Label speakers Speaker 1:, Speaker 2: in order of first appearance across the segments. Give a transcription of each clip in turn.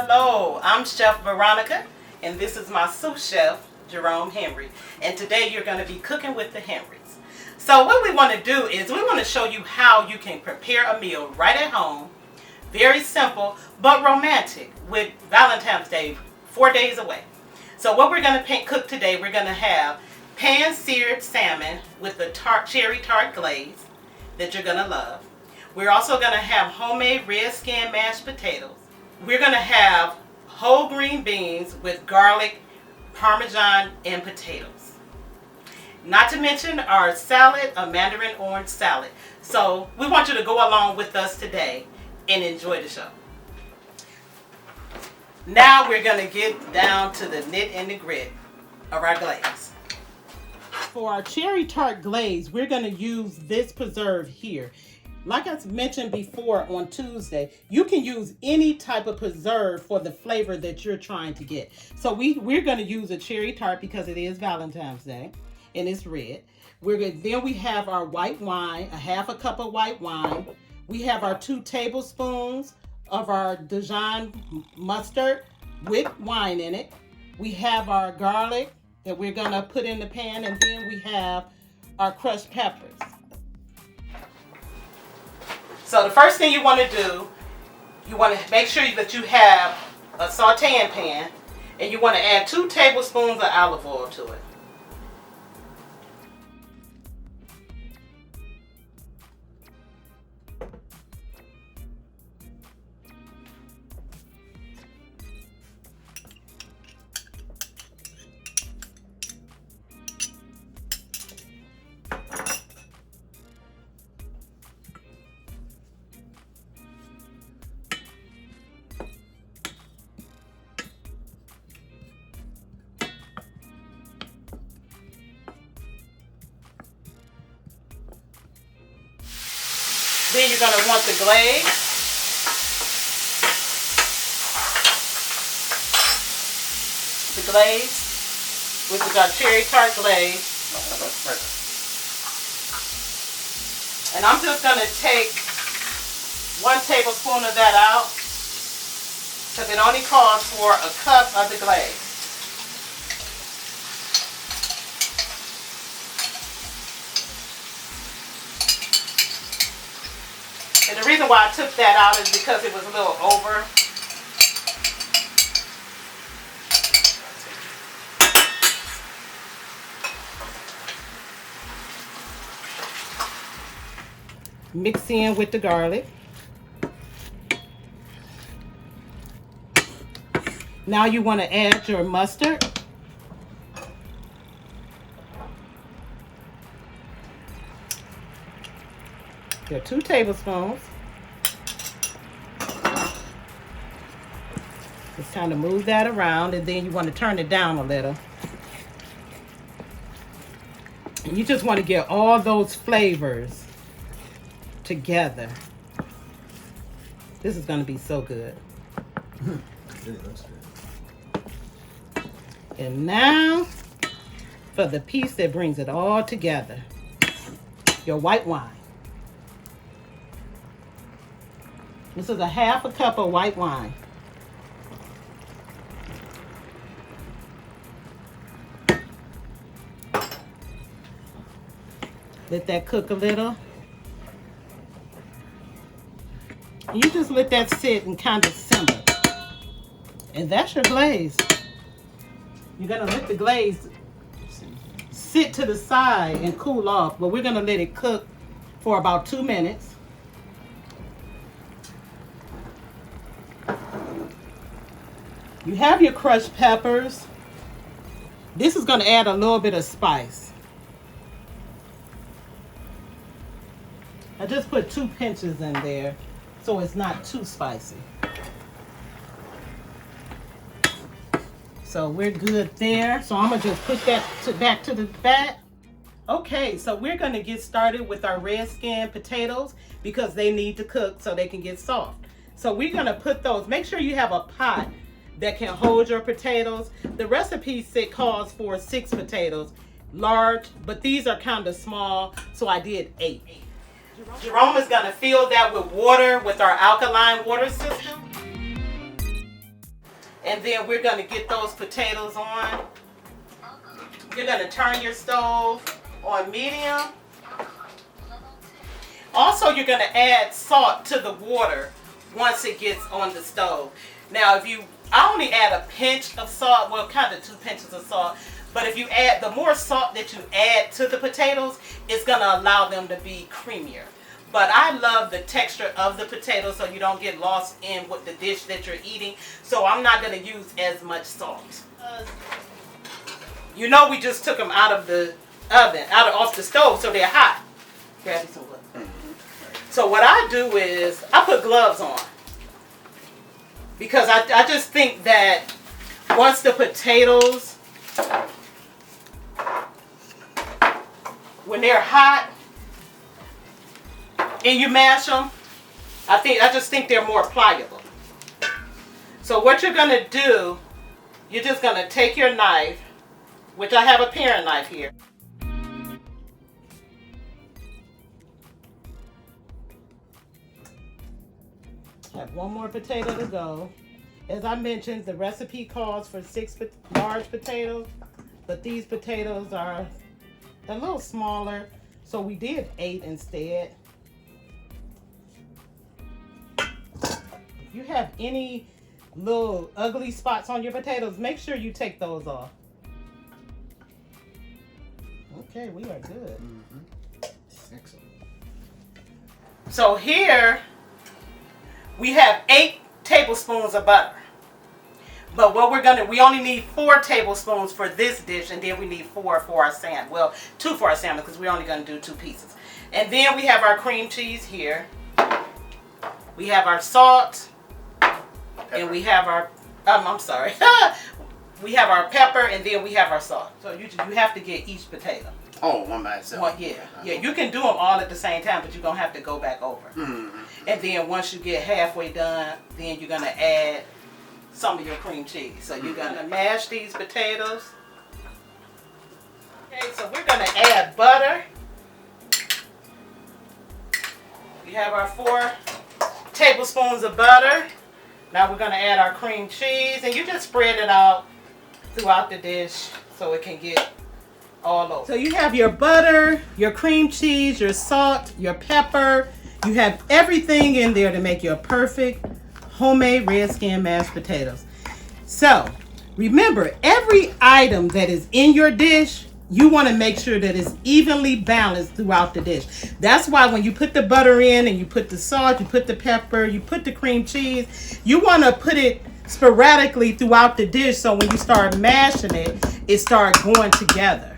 Speaker 1: Hello, I'm Chef Veronica, and this is my sous chef, Jerome Henry. And today you're going to be cooking with the Henrys. So what we want to do is we want to show you how you can prepare a meal right at home. Very simple, but romantic, with Valentine's Day 4 days away. So what we're going to cook today, we're going to have pan-seared salmon with the cherry tart glaze that you're going to love. We're also going to have homemade red skin mashed potatoes. We're going to have whole green beans with garlic, parmesan, and potatoes. Not to mention our salad, a mandarin orange salad. So we want you to go along with us today and enjoy the show. Now we're going to get down to the nit and the grit of our glaze. For our cherry tart glaze, we're going to use this preserve here. Like I mentioned before on Tuesday, you can use any type of preserve for the flavor that you're trying to get. So we're going to use a cherry tart because it is Valentine's Day and it's red. Then we have our white wine, a half a cup of white wine. We have our 2 tablespoons of our Dijon mustard with wine in it. We have our garlic that we're going to put in the pan, and then we have our crushed peppers. So the first thing you want to do, you want to make sure that you have a sauteing pan, and you want to add 2 tablespoons of olive oil to it. Then you're going to want the glaze. The glaze, which is our cherry tart glaze. And I'm just going to take 1 tablespoon of that out because it only calls for a cup of the glaze. And the reason why I took that out is because it was a little over. Mix in with the garlic. Now you want to add your mustard. There are 2 tablespoons. Just kind of move that around, and then you want to turn it down a little. And you just want to get all those flavors together. This is going to be so good. And now for the piece that brings it all together, your white wine. This is a half a cup of white wine. Let that cook a little. And you just let that sit and kind of simmer. And that's your glaze. You're going to let the glaze sit to the side and cool off, but we're going to let it cook for about 2 minutes. You have your crushed peppers. This is going to add a little bit of spice. I just put 2 pinches in there so it's not too spicy. So we're good there. So I'm going to just put that back to the back. Okay, so we're going to get started with our red skin potatoes because they need to cook so they can get soft. So we're going to put those, make sure you have a pot that can hold your potatoes. The recipe calls for 6 potatoes, large, but these are kind of small, so I did 8. Jerome is going to fill that with water with our alkaline water system. And then we're going to get those potatoes on. You're going to turn your stove on medium. Also, you're going to add salt to the water once it gets on the stove. Now, I only add a pinch of salt, well, kind of 2 pinches of salt. But if you add, the more salt that you add to the potatoes, it's going to allow them to be creamier. But I love the texture of the potatoes so you don't get lost in what the dish that you're eating. So I'm not going to use as much salt. You know, we just took them out of the oven, off the stove, so they're hot. Grab me some gloves. So what I do is I put gloves on. Because I just think that once the potatoes, when they're hot and you mash them, I just think they're more pliable. So what you're going to do, you're just going to take your knife, which I have a paring knife here. I have one more potato to go. As I mentioned, the recipe calls for 6 large potatoes, but these potatoes are a little smaller, so we did 8 instead. If you have any little ugly spots on your potatoes, make sure you take those off. Okay, we are good.
Speaker 2: Excellent.
Speaker 1: So here we have 8 tablespoons of butter. But what we only need 4 tablespoons for this dish, and then we need 4 for our salmon. Well, 2 for our salmon because we're only going to do 2 pieces. And then we have our cream cheese here. We have our salt. Pepper. And we have our, I'm sorry. We have our pepper, and then we have our salt. So you have to get each potato.
Speaker 2: Oh, one by itself.
Speaker 1: Well, yeah. You can do them all at the same time, but you're going to have to go back over. And then once you get halfway done, then you're going to add some of your cream cheese. So you're going to mash these potatoes. Okay, so we're going to add butter. We have our 4 tablespoons of butter. Now we're going to add our cream cheese, and you just spread it out throughout the dish so it can get all over. So you have your butter, your cream cheese, your salt, your pepper. You have everything in there to make your perfect homemade red skin mashed potatoes. So remember, every item that is in your dish, you want to make sure that it's evenly balanced throughout the dish. That's why when you put the butter in and you put the salt, you put the pepper, you put the cream cheese, you want to put it sporadically throughout the dish so when you start mashing it, it starts going together.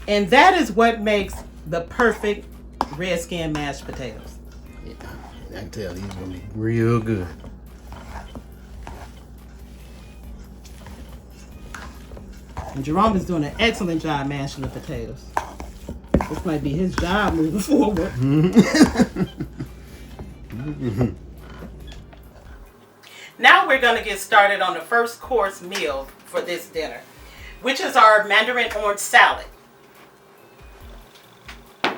Speaker 1: And that is what makes the perfect red skin mashed potatoes.
Speaker 2: Yeah, I can tell these gonna be real good.
Speaker 1: And Jerome is doing an excellent job mashing the potatoes. This might be his job moving forward. Now we're going to get started on the first course meal for this dinner, which is our mandarin orange salad.
Speaker 2: And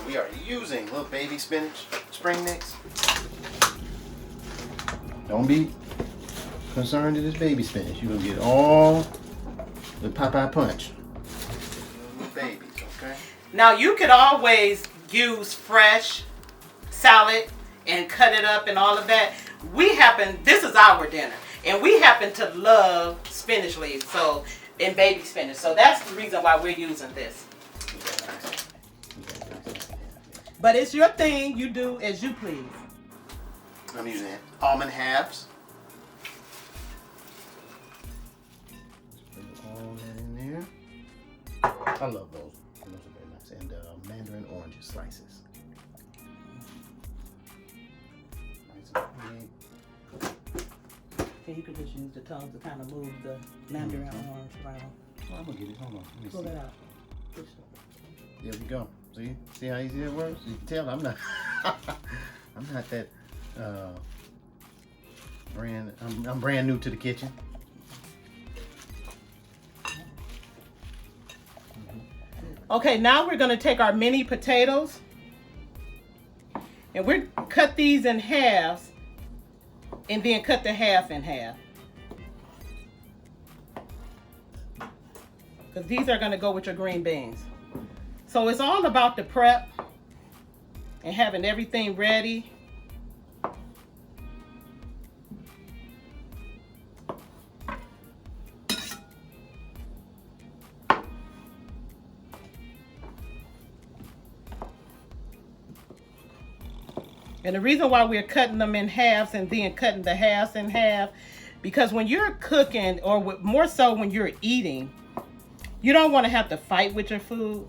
Speaker 2: we are using little baby spinach spring mix. Don't be concerned that it's baby spinach. You're going to get all the Popeye punch. Little babies, okay?
Speaker 1: Now you could always use fresh salad and cut it up and all of that. This is our dinner, and we happen to love spinach leaves, and baby spinach. So that's the reason why we're using this. But it's your thing. You do as you please.
Speaker 2: I'm using almond halves. Put all that in there. I love those. Those are very nice. And mandarin oranges slices. Nice and big.
Speaker 1: And you could just use the tongue to kind of move the mandarin orange around.
Speaker 2: Oh, I'm gonna get it. Hold on. Let me
Speaker 1: Pull
Speaker 2: see.
Speaker 1: it out.
Speaker 2: There we go. See how easy that works? You can tell I'm not I'm not that I'm brand new to the kitchen.
Speaker 1: Okay, now we're going to take our mini potatoes and we're cut these in halves and then cut the half in half. Because these are going to go with your green beans. So it's all about the prep and having everything ready. And the reason why we're cutting them in halves and then cutting the halves in half, because when you're cooking, or more so when you're eating, you don't want to have to fight with your food.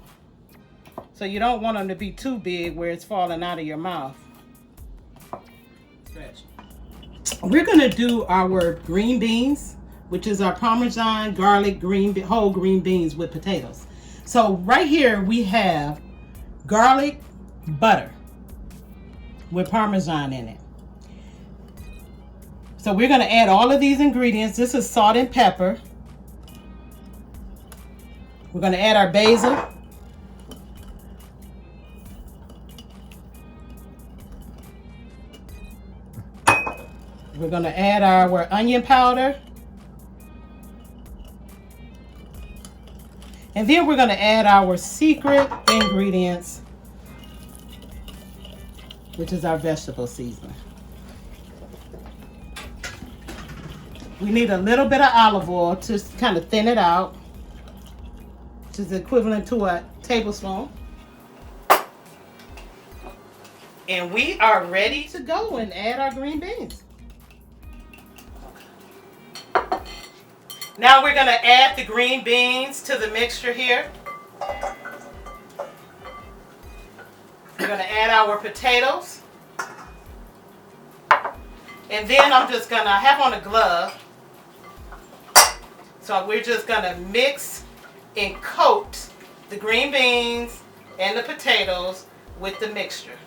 Speaker 1: So you don't want them to be too big where it's falling out of your mouth. Stretch. We're going to do our green beans, which is our Parmesan garlic whole green beans with potatoes. So right here we have garlic butter with Parmesan in it. So we're going to add all of these ingredients. This is salt and pepper. We're going to add our basil. We're going to add our onion powder. And then we're going to add our secret ingredients, which is our vegetable seasoning. We need a little bit of olive oil to kind of thin it out, which is equivalent to a tablespoon. And we are ready to go and add our green beans. Now we're going to add the green beans to the mixture here. We're going to add our potatoes. And then I'm just going to have on a glove. So we're just going to mix and coat the green beans and the potatoes with the mixture.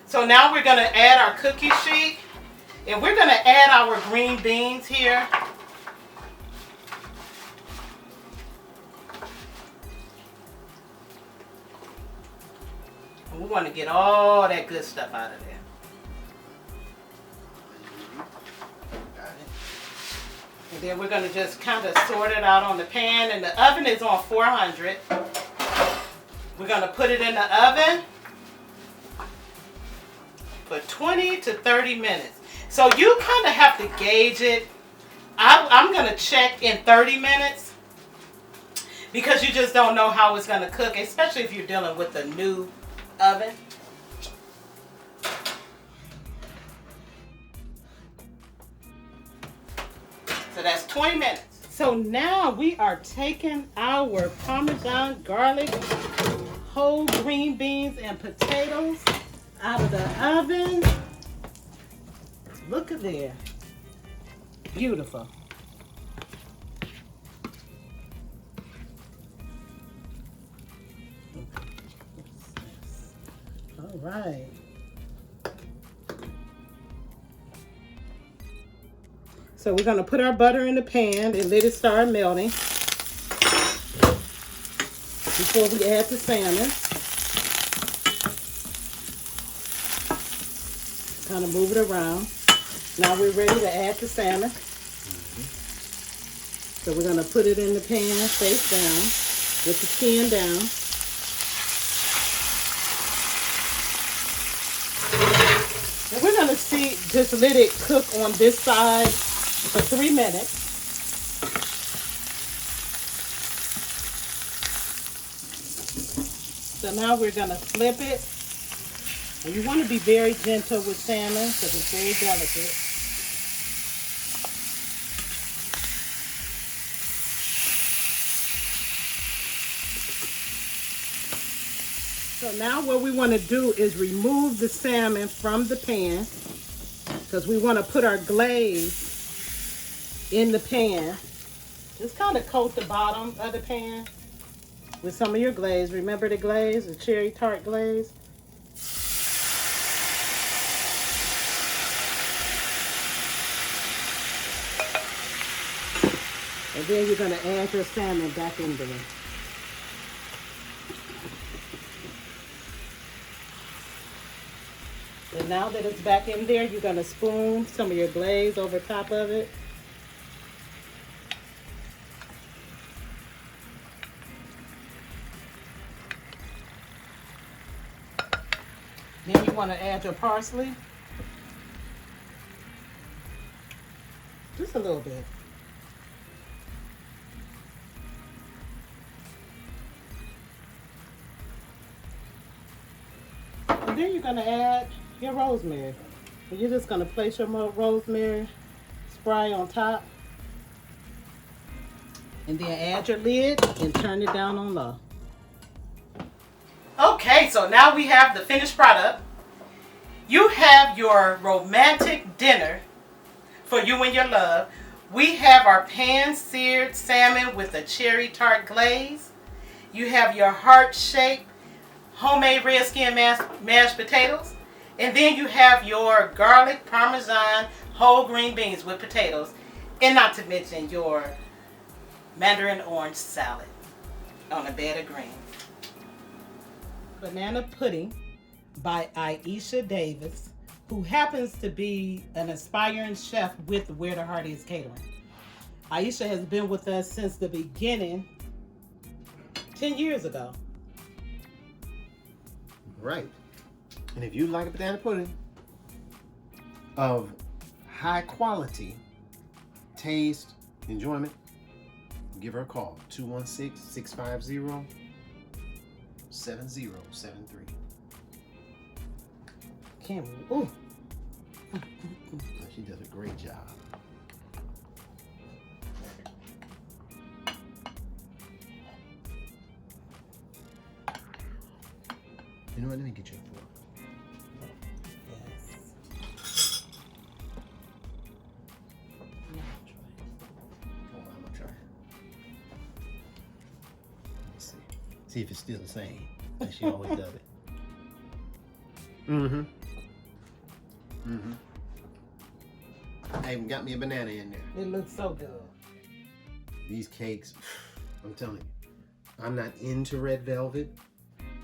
Speaker 1: So now we're going to add our cookie sheet. And we're going to add our green beans here. We want to get all that good stuff out of there. And then we're going to just kind of sort it out on the pan. And the oven is on 400. We're going to put it in the oven for 20 to 30 minutes. So you kind of have to gauge it. I'm going to check in 30 minutes because you just don't know how it's going to cook, especially if you're dealing with a new oven. So that's 20 minutes. So now we are taking our Parmesan garlic, whole green beans and potatoes out of the oven. Look at there. Beautiful. All right. So we're going to put our butter in the pan and let it start melting before we add the salmon. Kind of move it around. Now we're ready to add the salmon. So we're going to put it in the pan face down with the skin down. And we're going to just let it cook on this side for 3 minutes. So now we're going to flip it. And you want to be very gentle with salmon because it's very delicate. So now what we want to do is remove the salmon from the pan because we want to put our glaze in the pan. Just kind of coat the bottom of the pan with some of your glaze. Remember the glaze, the cherry tart glaze? And then you're going to add your salmon back in there. And now that it's back in there, you're going to spoon some of your glaze over top of it. Then you want to add your parsley. Just a little bit. And then you're going to add your rosemary. And you're just going to place your rosemary spray on top. And then add your lid and turn it down on low. Okay, so now we have the finished product. You have your romantic dinner for you and your love. We have our pan-seared salmon with a cherry tart glaze. You have your heart-shaped homemade red skin mashed potatoes. And then you have your garlic parmesan whole green beans with potatoes. And not to mention your mandarin orange salad on a bed of greens. Banana pudding by Aisha Davis, who happens to be an aspiring chef with Where the Heart Is Catering. Aisha has been with us since the beginning, 10 years ago.
Speaker 2: Right. And if you like a banana pudding of high quality, taste, enjoyment, give her a call. 216-650-7073.
Speaker 1: Cameron, ooh.
Speaker 2: She does a great job. You know what? Let me get you a fork.
Speaker 1: Yes.
Speaker 2: Oh, I'm gonna try. Let's see. See if it's still the same. Like she always does it. Mm-hmm. Mm-hmm. I even got me a banana in there.
Speaker 1: It looks so good.
Speaker 2: These cakes, I'm telling you, I'm not into red velvet,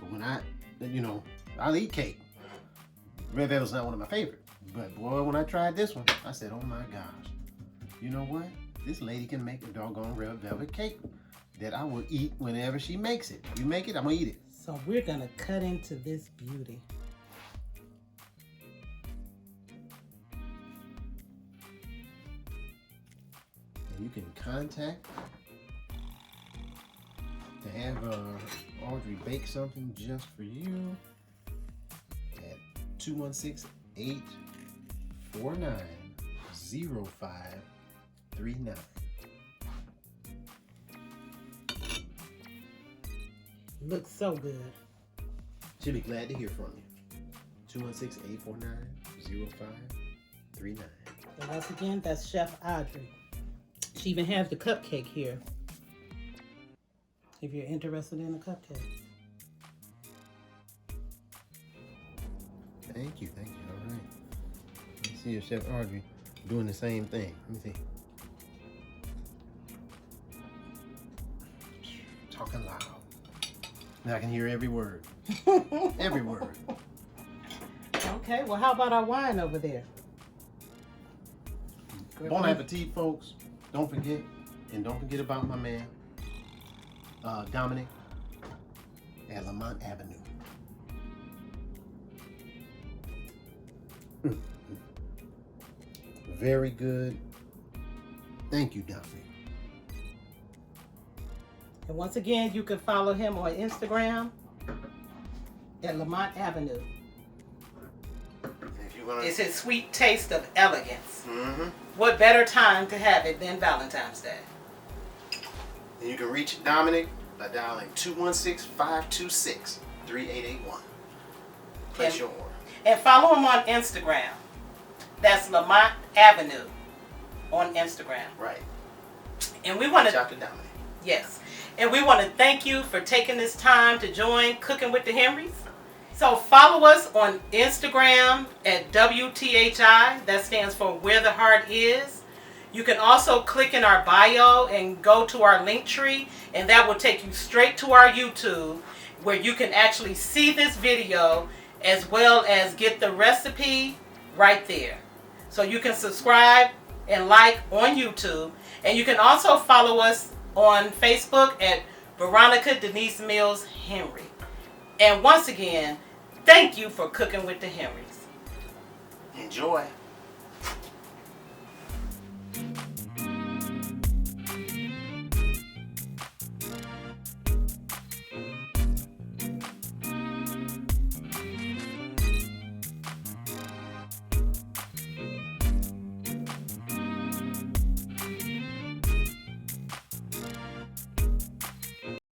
Speaker 2: but when I'll eat cake. Red velvet's not one of my favorites. But boy, when I tried this one, I said, oh my gosh. You know what? This lady can make a doggone red velvet cake that I will eat whenever she makes it. You make it, I'm gonna eat it.
Speaker 1: So we're gonna cut into this beauty.
Speaker 2: And you can contact to have Audrey bake something just for you at 216-849-0539.
Speaker 1: Looks so good.
Speaker 2: She'll be glad to hear from you. 216-849-0539.
Speaker 1: And once again, that's Chef Audrey. She even has the cupcake here, if you're interested in the cupcake.
Speaker 2: Thank you. All right. Let me see if Chef Audrey doing the same thing. Let me see. Talking loud. Now I can hear every word. Every word.
Speaker 1: Okay, well, how about our wine over there?
Speaker 2: Bon appetit, folks. Don't forget about my man, Dominic, at Lamont Avenue. Very good. Thank you, Dominic.
Speaker 1: And once again, you can follow him on Instagram at Lamont Avenue. It's his sweet taste of elegance.
Speaker 2: Mm-hmm.
Speaker 1: What better time to have it than Valentine's Day?
Speaker 2: And you can reach Dominic by dialing 216-526-3881. Place your order.
Speaker 1: And follow him on Instagram. That's Lamont Avenue on Instagram.
Speaker 2: Right.
Speaker 1: And we want to
Speaker 2: Dr. Dominic.
Speaker 1: Yes. And we want to thank you for taking this time to join Cooking with the Henrys. So follow us on Instagram at WTHI. That stands for Where the Heart Is. You can also click in our bio and go to our link tree, and that will take you straight to our YouTube, where you can actually see this video as well as get the recipe right there. So you can subscribe and like on YouTube. And you can also follow us on Facebook at Veronica Denise Mills Henry. And once again, thank you for cooking with the Henrys.
Speaker 2: Enjoy.